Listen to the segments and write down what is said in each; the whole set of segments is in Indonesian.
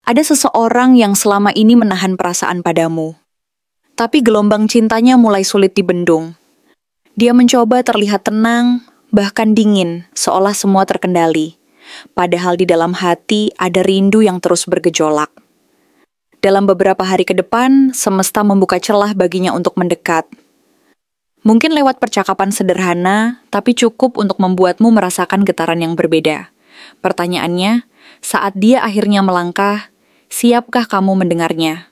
Ada seseorang yang selama ini menahan perasaan padamu, tapi gelombang cintanya mulai sulit dibendung. Dia mencoba terlihat tenang, bahkan dingin, seolah semua terkendali. Padahal di dalam hati ada rindu yang terus bergejolak. Dalam beberapa hari ke depan, semesta membuka celah baginya untuk mendekat. Mungkin lewat percakapan sederhana, tapi cukup untuk membuatmu merasakan getaran yang berbeda. Pertanyaannya, saat dia akhirnya melangkah, siapkah kamu mendengarnya?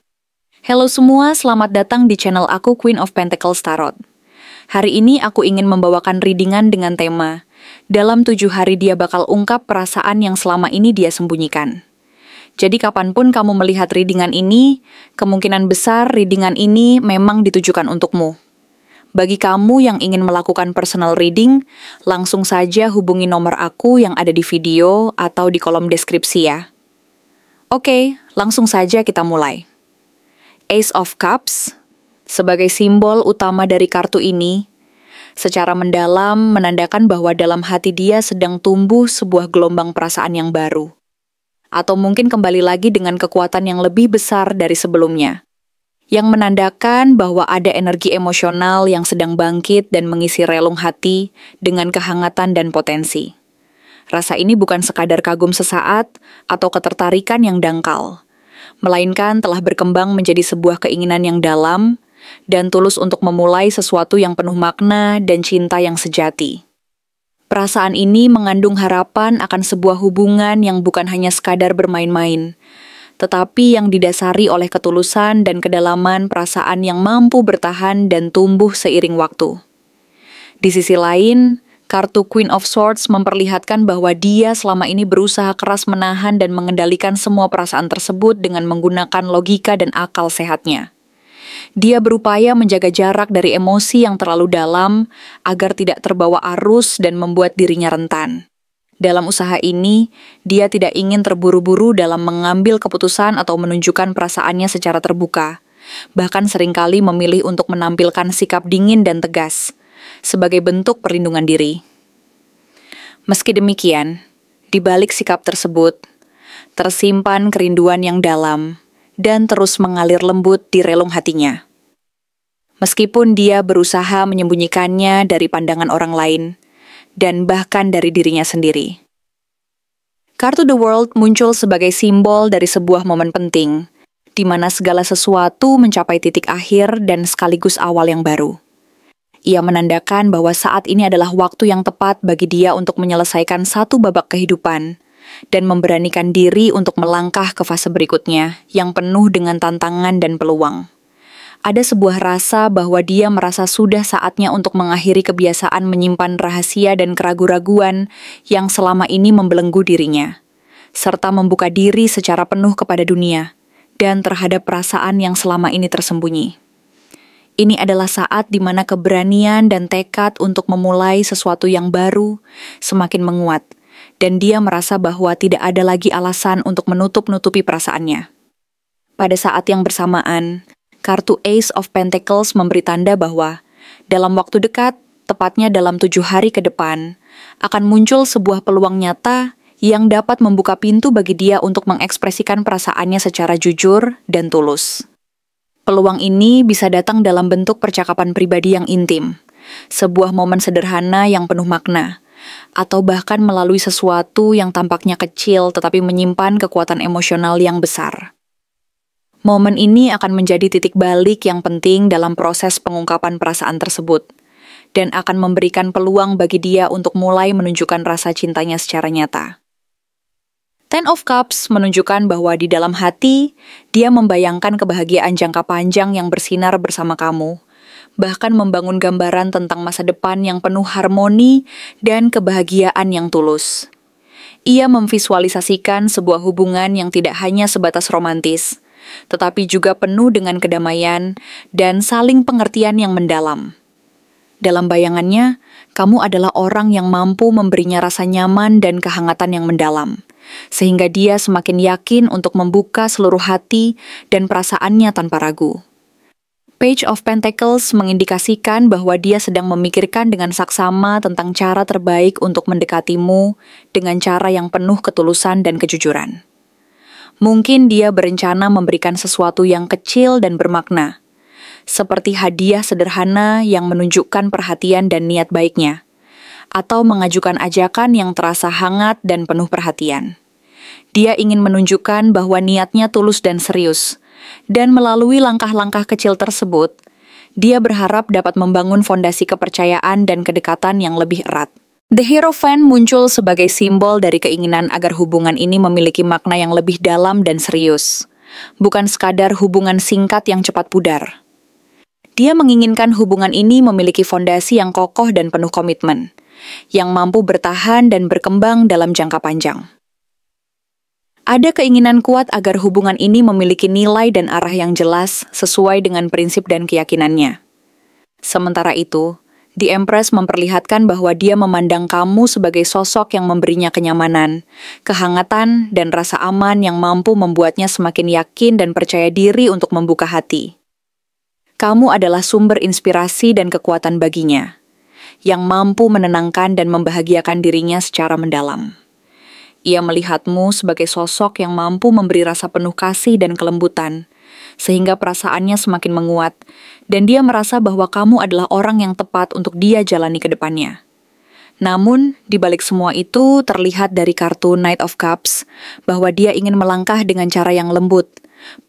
Halo semua, selamat datang di channel aku Queen of Pentacles Tarot. Hari ini aku ingin membawakan readingan dengan tema, dalam 7 hari dia bakal ungkap perasaan yang selama ini dia sembunyikan. Jadi kapanpun kamu melihat readingan ini, kemungkinan besar readingan ini memang ditujukan untukmu. Bagi kamu yang ingin melakukan personal reading, langsung saja hubungi nomor aku yang ada di video atau di kolom deskripsi ya. Oke, langsung saja kita mulai. Ace of Cups sebagai simbol utama dari kartu ini, secara mendalam menandakan bahwa dalam hati dia sedang tumbuh sebuah gelombang perasaan yang baru. Atau mungkin kembali lagi dengan kekuatan yang lebih besar dari sebelumnya. Yang menandakan bahwa ada energi emosional yang sedang bangkit dan mengisi relung hati dengan kehangatan dan potensi. Rasa ini bukan sekadar kagum sesaat atau ketertarikan yang dangkal, melainkan telah berkembang menjadi sebuah keinginan yang dalam dan tulus untuk memulai sesuatu yang penuh makna dan cinta yang sejati. Perasaan ini mengandung harapan akan sebuah hubungan yang bukan hanya sekadar bermain-main, tetapi yang didasari oleh ketulusan dan kedalaman perasaan yang mampu bertahan dan tumbuh seiring waktu. Di sisi lain, kartu Queen of Swords memperlihatkan bahwa dia selama ini berusaha keras menahan dan mengendalikan semua perasaan tersebut dengan menggunakan logika dan akal sehatnya. Dia berupaya menjaga jarak dari emosi yang terlalu dalam agar tidak terbawa arus dan membuat dirinya rentan. Dalam usaha ini, dia tidak ingin terburu-buru dalam mengambil keputusan atau menunjukkan perasaannya secara terbuka. Bahkan seringkali memilih untuk menampilkan sikap dingin dan tegas, sebagai bentuk perlindungan diri. Meski demikian, di balik sikap tersebut, tersimpan kerinduan yang dalam dan terus mengalir lembut di relung hatinya. Meskipun dia berusaha menyembunyikannya dari pandangan orang lain, dan bahkan dari dirinya sendiri. Kartu The World muncul sebagai simbol dari sebuah momen penting, di mana segala sesuatu mencapai titik akhir dan sekaligus awal yang baru. Ia menandakan bahwa saat ini adalah waktu yang tepat bagi dia untuk menyelesaikan satu babak kehidupan, dan memberanikan diri untuk melangkah ke fase berikutnya yang penuh dengan tantangan dan peluang. Ada sebuah rasa bahwa dia merasa sudah saatnya untuk mengakhiri kebiasaan menyimpan rahasia dan keraguan-raguan yang selama ini membelenggu dirinya, serta membuka diri secara penuh kepada dunia dan terhadap perasaan yang selama ini tersembunyi. Ini adalah saat di mana keberanian dan tekad untuk memulai sesuatu yang baru semakin menguat, dan dia merasa bahwa tidak ada lagi alasan untuk menutup-nutupi perasaannya. Pada saat yang bersamaan, kartu Ace of Pentacles memberi tanda bahwa dalam waktu dekat, tepatnya dalam 7 hari ke depan, akan muncul sebuah peluang nyata yang dapat membuka pintu bagi dia untuk mengekspresikan perasaannya secara jujur dan tulus. Peluang ini bisa datang dalam bentuk percakapan pribadi yang intim, sebuah momen sederhana yang penuh makna, atau bahkan melalui sesuatu yang tampaknya kecil tetapi menyimpan kekuatan emosional yang besar. Momen ini akan menjadi titik balik yang penting dalam proses pengungkapan perasaan tersebut, dan akan memberikan peluang bagi dia untuk mulai menunjukkan rasa cintanya secara nyata. Ten of Cups menunjukkan bahwa di dalam hati, dia membayangkan kebahagiaan jangka panjang yang bersinar bersama kamu, bahkan membangun gambaran tentang masa depan yang penuh harmoni dan kebahagiaan yang tulus. Ia memvisualisasikan sebuah hubungan yang tidak hanya sebatas romantis, tetapi juga penuh dengan kedamaian dan saling pengertian yang mendalam. Dalam bayangannya, kamu adalah orang yang mampu memberinya rasa nyaman dan kehangatan yang mendalam, sehingga dia semakin yakin untuk membuka seluruh hati dan perasaannya tanpa ragu. Page of Pentacles mengindikasikan bahwa dia sedang memikirkan dengan saksama tentang cara terbaik untuk mendekatimu dengan cara yang penuh ketulusan dan kejujuran. Mungkin dia berencana memberikan sesuatu yang kecil dan bermakna, seperti hadiah sederhana yang menunjukkan perhatian dan niat baiknya, atau mengajukan ajakan yang terasa hangat dan penuh perhatian. Dia ingin menunjukkan bahwa niatnya tulus dan serius, dan melalui langkah-langkah kecil tersebut, dia berharap dapat membangun fondasi kepercayaan dan kedekatan yang lebih erat. The Hierophant muncul sebagai simbol dari keinginan agar hubungan ini memiliki makna yang lebih dalam dan serius, bukan sekadar hubungan singkat yang cepat pudar. Dia menginginkan hubungan ini memiliki fondasi yang kokoh dan penuh komitmen, yang mampu bertahan dan berkembang dalam jangka panjang. Ada keinginan kuat agar hubungan ini memiliki nilai dan arah yang jelas sesuai dengan prinsip dan keyakinannya. Sementara itu, The Empress memperlihatkan bahwa dia memandang kamu sebagai sosok yang memberinya kenyamanan, kehangatan, dan rasa aman yang mampu membuatnya semakin yakin dan percaya diri untuk membuka hati. Kamu adalah sumber inspirasi dan kekuatan baginya, yang mampu menenangkan dan membahagiakan dirinya secara mendalam. Ia melihatmu sebagai sosok yang mampu memberi rasa penuh kasih dan kelembutan, sehingga perasaannya semakin menguat, dan dia merasa bahwa kamu adalah orang yang tepat untuk dia jalani ke depannya. Namun, di balik semua itu terlihat dari kartu Knight of Cups bahwa dia ingin melangkah dengan cara yang lembut,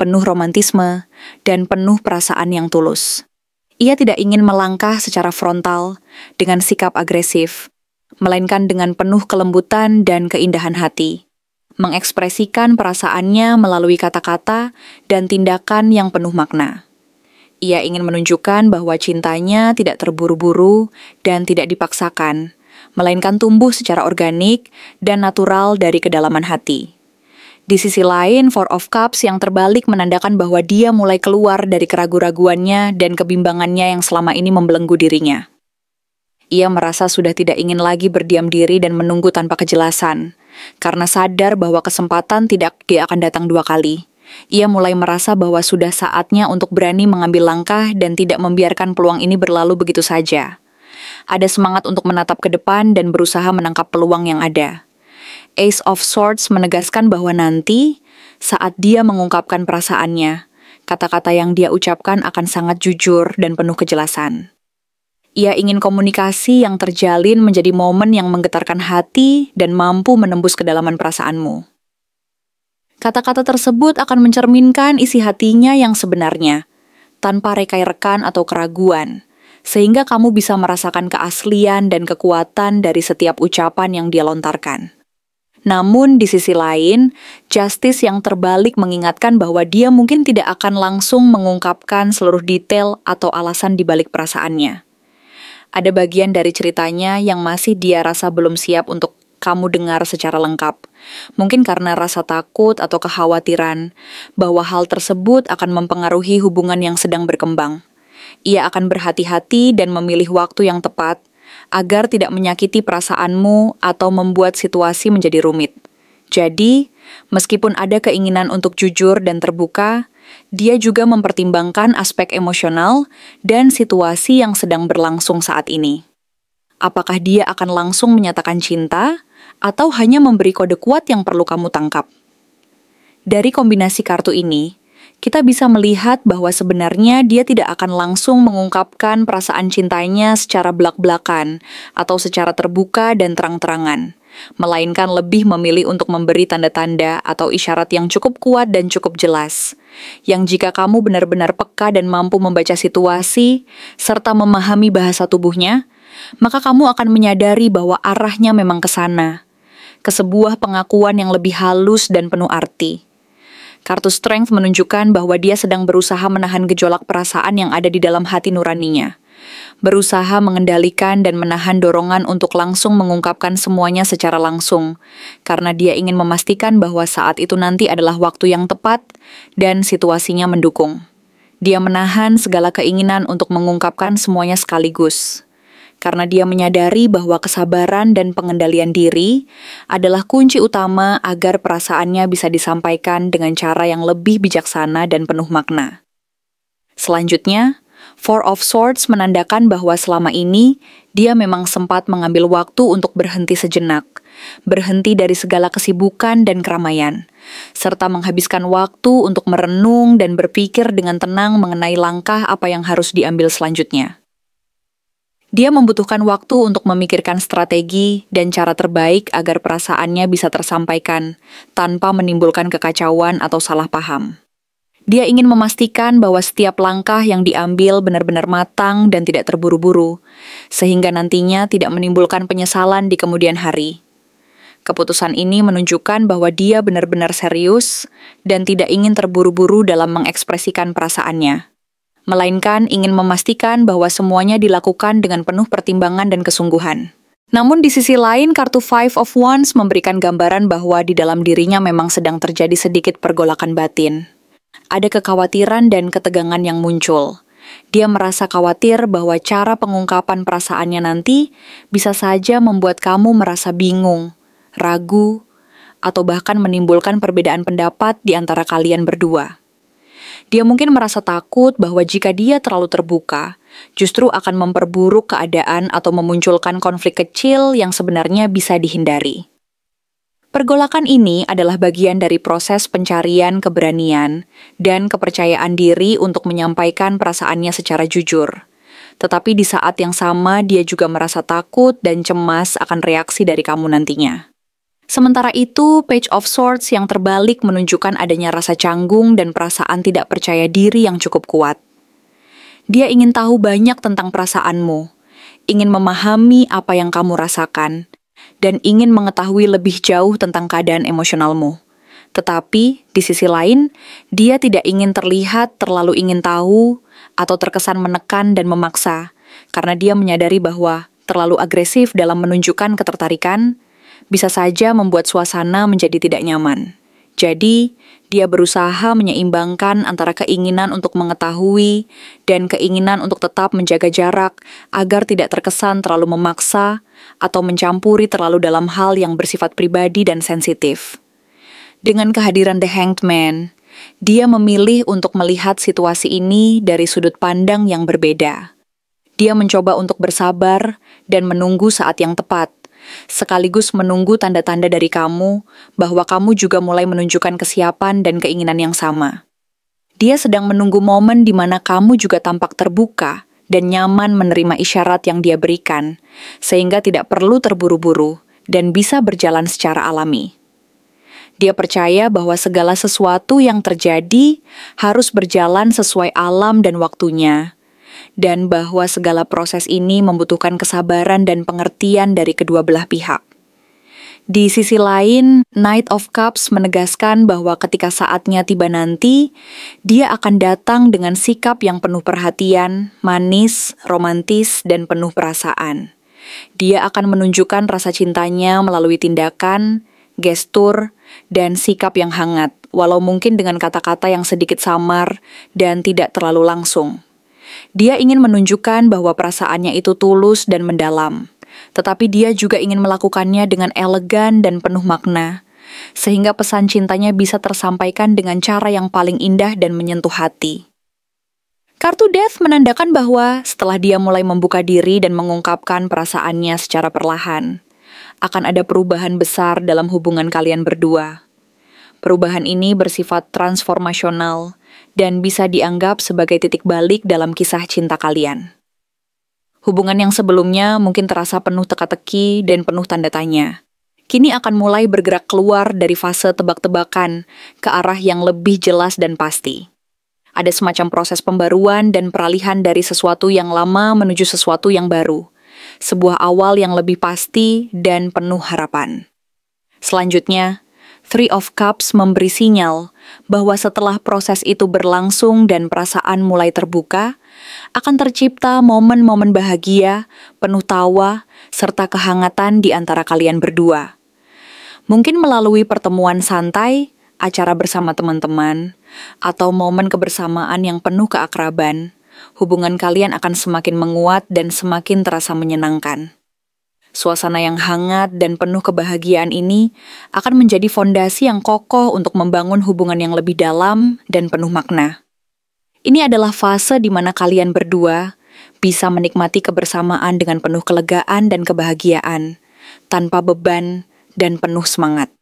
penuh romantisme, dan penuh perasaan yang tulus. Ia tidak ingin melangkah secara frontal dengan sikap agresif, melainkan dengan penuh kelembutan dan keindahan hati, mengekspresikan perasaannya melalui kata-kata dan tindakan yang penuh makna. Ia ingin menunjukkan bahwa cintanya tidak terburu-buru dan tidak dipaksakan, melainkan tumbuh secara organik dan natural dari kedalaman hati. Di sisi lain, Four of Cups yang terbalik menandakan bahwa dia mulai keluar dari keraguan-raguannya dan kebimbangannya yang selama ini membelenggu dirinya. Ia merasa sudah tidak ingin lagi berdiam diri dan menunggu tanpa kejelasan, karena sadar bahwa kesempatan tidak akan datang dua kali. Ia mulai merasa bahwa sudah saatnya untuk berani mengambil langkah dan tidak membiarkan peluang ini berlalu begitu saja. Ada semangat untuk menatap ke depan dan berusaha menangkap peluang yang ada. Ace of Swords menegaskan bahwa nanti, saat dia mengungkapkan perasaannya, kata-kata yang dia ucapkan akan sangat jujur dan penuh kejelasan. Ia ingin komunikasi yang terjalin menjadi momen yang menggetarkan hati dan mampu menembus kedalaman perasaanmu. Kata-kata tersebut akan mencerminkan isi hatinya yang sebenarnya, tanpa rekai-rekan atau keraguan, sehingga kamu bisa merasakan keaslian dan kekuatan dari setiap ucapan yang dia lontarkan. Namun, di sisi lain, Justice yang terbalik mengingatkan bahwa dia mungkin tidak akan langsung mengungkapkan seluruh detail atau alasan di balik perasaannya. Ada bagian dari ceritanya yang masih dia rasa belum siap untuk kamu dengar secara lengkap. Mungkin karena rasa takut atau kekhawatiran bahwa hal tersebut akan mempengaruhi hubungan yang sedang berkembang. Ia akan berhati-hati dan memilih waktu yang tepat agar tidak menyakiti perasaanmu atau membuat situasi menjadi rumit. Jadi, meskipun ada keinginan untuk jujur dan terbuka, dia juga mempertimbangkan aspek emosional dan situasi yang sedang berlangsung saat ini. Apakah dia akan langsung menyatakan cinta atau hanya memberi kode kuat yang perlu kamu tangkap? Dari kombinasi kartu ini, kita bisa melihat bahwa sebenarnya dia tidak akan langsung mengungkapkan perasaan cintanya secara belak-belakan atau secara terbuka dan terang-terangan, melainkan lebih memilih untuk memberi tanda-tanda atau isyarat yang cukup kuat dan cukup jelas, yang jika kamu benar-benar peka dan mampu membaca situasi, serta memahami bahasa tubuhnya, maka kamu akan menyadari bahwa arahnya memang ke sana, ke sebuah pengakuan yang lebih halus dan penuh arti. Kartu Strength menunjukkan bahwa dia sedang berusaha menahan gejolak perasaan yang ada di dalam hati nuraninya, berusaha mengendalikan dan menahan dorongan untuk langsung mengungkapkan semuanya secara langsung, karena dia ingin memastikan bahwa saat itu nanti adalah waktu yang tepat dan situasinya mendukung. Dia menahan segala keinginan untuk mengungkapkan semuanya sekaligus, karena dia menyadari bahwa kesabaran dan pengendalian diri adalah kunci utama agar perasaannya bisa disampaikan dengan cara yang lebih bijaksana dan penuh makna. Selanjutnya, Four of Swords menandakan bahwa selama ini dia memang sempat mengambil waktu untuk berhenti sejenak, berhenti dari segala kesibukan dan keramaian, serta menghabiskan waktu untuk merenung dan berpikir dengan tenang mengenai langkah apa yang harus diambil selanjutnya. Dia membutuhkan waktu untuk memikirkan strategi dan cara terbaik agar perasaannya bisa tersampaikan tanpa menimbulkan kekacauan atau salah paham. Dia ingin memastikan bahwa setiap langkah yang diambil benar-benar matang dan tidak terburu-buru, sehingga nantinya tidak menimbulkan penyesalan di kemudian hari. Keputusan ini menunjukkan bahwa dia benar-benar serius dan tidak ingin terburu-buru dalam mengekspresikan perasaannya, melainkan ingin memastikan bahwa semuanya dilakukan dengan penuh pertimbangan dan kesungguhan. Namun di sisi lain, kartu Five of Wands memberikan gambaran bahwa di dalam dirinya memang sedang terjadi sedikit pergolakan batin. Ada kekhawatiran dan ketegangan yang muncul. Dia merasa khawatir bahwa cara pengungkapan perasaannya nanti bisa saja membuat kamu merasa bingung, ragu, atau bahkan menimbulkan perbedaan pendapat di antara kalian berdua. Dia mungkin merasa takut bahwa jika dia terlalu terbuka, justru akan memperburuk keadaan atau memunculkan konflik kecil yang sebenarnya bisa dihindari. Pergolakan ini adalah bagian dari proses pencarian keberanian dan kepercayaan diri untuk menyampaikan perasaannya secara jujur. Tetapi di saat yang sama, dia juga merasa takut dan cemas akan reaksi dari kamu nantinya. Sementara itu, Page of Swords yang terbalik menunjukkan adanya rasa canggung dan perasaan tidak percaya diri yang cukup kuat. Dia ingin tahu banyak tentang perasaanmu, ingin memahami apa yang kamu rasakan, dan ingin mengetahui lebih jauh tentang keadaan emosionalmu. Tetapi, di sisi lain, dia tidak ingin terlihat terlalu ingin tahu atau terkesan menekan dan memaksa, karena dia menyadari bahwa terlalu agresif dalam menunjukkan ketertarikan bisa saja membuat suasana menjadi tidak nyaman. Jadi, dia berusaha menyeimbangkan antara keinginan untuk mengetahui dan keinginan untuk tetap menjaga jarak agar tidak terkesan terlalu memaksa atau mencampuri terlalu dalam hal yang bersifat pribadi dan sensitif. Dengan kehadiran The Hanged Man, dia memilih untuk melihat situasi ini dari sudut pandang yang berbeda. Dia mencoba untuk bersabar dan menunggu saat yang tepat, sekaligus menunggu tanda-tanda dari kamu bahwa kamu juga mulai menunjukkan kesiapan dan keinginan yang sama. Dia sedang menunggu momen di mana kamu juga tampak terbuka dan nyaman menerima isyarat yang dia berikan, sehingga tidak perlu terburu-buru dan bisa berjalan secara alami. Dia percaya bahwa segala sesuatu yang terjadi harus berjalan sesuai alam dan waktunya, dan bahwa segala proses ini membutuhkan kesabaran dan pengertian dari kedua belah pihak. Di sisi lain, Knight of Cups menegaskan bahwa ketika saatnya tiba nanti, dia akan datang dengan sikap yang penuh perhatian, manis, romantis, dan penuh perasaan. Dia akan menunjukkan rasa cintanya melalui tindakan, gestur, dan sikap yang hangat, walau mungkin dengan kata-kata yang sedikit samar dan tidak terlalu langsung. Dia ingin menunjukkan bahwa perasaannya itu tulus dan mendalam, tetapi dia juga ingin melakukannya dengan elegan dan penuh makna, sehingga pesan cintanya bisa tersampaikan dengan cara yang paling indah dan menyentuh hati. Kartu Death menandakan bahwa setelah dia mulai membuka diri dan mengungkapkan perasaannya secara perlahan, akan ada perubahan besar dalam hubungan kalian berdua. Perubahan ini bersifat transformasional dan bisa dianggap sebagai titik balik dalam kisah cinta kalian. Hubungan yang sebelumnya mungkin terasa penuh teka-teki dan penuh tanda tanya. Kini akan mulai bergerak keluar dari fase tebak-tebakan ke arah yang lebih jelas dan pasti. Ada semacam proses pembaruan dan peralihan dari sesuatu yang lama menuju sesuatu yang baru. Sebuah awal yang lebih pasti dan penuh harapan. Selanjutnya, Three of Cups memberi sinyal bahwa setelah proses itu berlangsung dan perasaan mulai terbuka, akan tercipta momen-momen bahagia, penuh tawa, serta kehangatan di antara kalian berdua. Mungkin melalui pertemuan santai, acara bersama teman-teman, atau momen kebersamaan yang penuh keakraban, hubungan kalian akan semakin menguat dan semakin terasa menyenangkan. Suasana yang hangat dan penuh kebahagiaan ini akan menjadi fondasi yang kokoh untuk membangun hubungan yang lebih dalam dan penuh makna. Ini adalah fase di mana kalian berdua bisa menikmati kebersamaan dengan penuh kelegaan dan kebahagiaan, tanpa beban dan penuh semangat.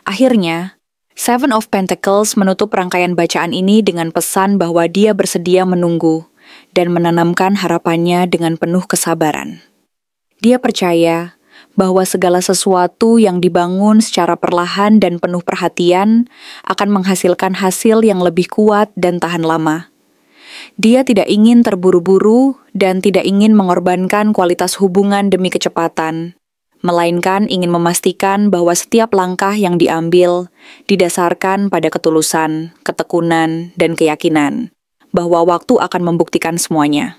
Akhirnya, Seven of Pentacles menutup rangkaian bacaan ini dengan pesan bahwa dia bersedia menunggu dan menanamkan harapannya dengan penuh kesabaran. Dia percaya bahwa segala sesuatu yang dibangun secara perlahan dan penuh perhatian akan menghasilkan hasil yang lebih kuat dan tahan lama. Dia tidak ingin terburu-buru dan tidak ingin mengorbankan kualitas hubungan demi kecepatan, melainkan ingin memastikan bahwa setiap langkah yang diambil didasarkan pada ketulusan, ketekunan, dan keyakinan bahwa waktu akan membuktikan semuanya.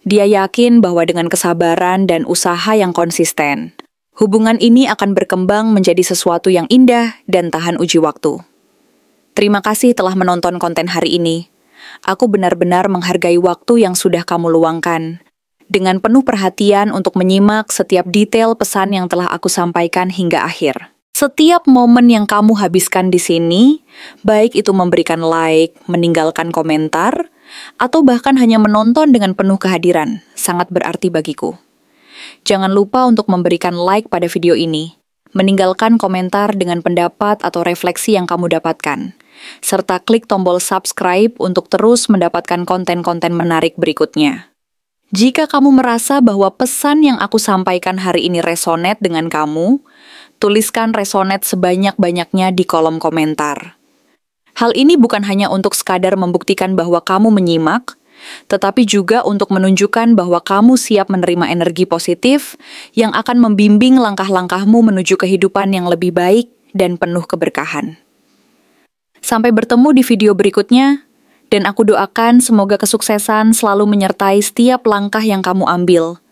Dia yakin bahwa dengan kesabaran dan usaha yang konsisten, hubungan ini akan berkembang menjadi sesuatu yang indah dan tahan uji waktu. Terima kasih telah menonton konten hari ini. Aku benar-benar menghargai waktu yang sudah kamu luangkan, dengan penuh perhatian untuk menyimak setiap detail pesan yang telah aku sampaikan hingga akhir. Setiap momen yang kamu habiskan di sini, baik itu memberikan like, meninggalkan komentar, atau bahkan hanya menonton dengan penuh kehadiran, sangat berarti bagiku. Jangan lupa untuk memberikan like pada video ini, meninggalkan komentar dengan pendapat atau refleksi yang kamu dapatkan, serta klik tombol subscribe untuk terus mendapatkan konten-konten menarik berikutnya. Jika kamu merasa bahwa pesan yang aku sampaikan hari ini resonate dengan kamu, tuliskan resonate sebanyak-banyaknya di kolom komentar. Hal ini bukan hanya untuk sekadar membuktikan bahwa kamu menyimak, tetapi juga untuk menunjukkan bahwa kamu siap menerima energi positif yang akan membimbing langkah-langkahmu menuju kehidupan yang lebih baik dan penuh keberkahan. Sampai bertemu di video berikutnya, dan aku doakan semoga kesuksesan selalu menyertai setiap langkah yang kamu ambil,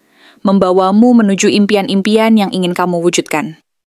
membawamu menuju impian-impian yang ingin kamu wujudkan.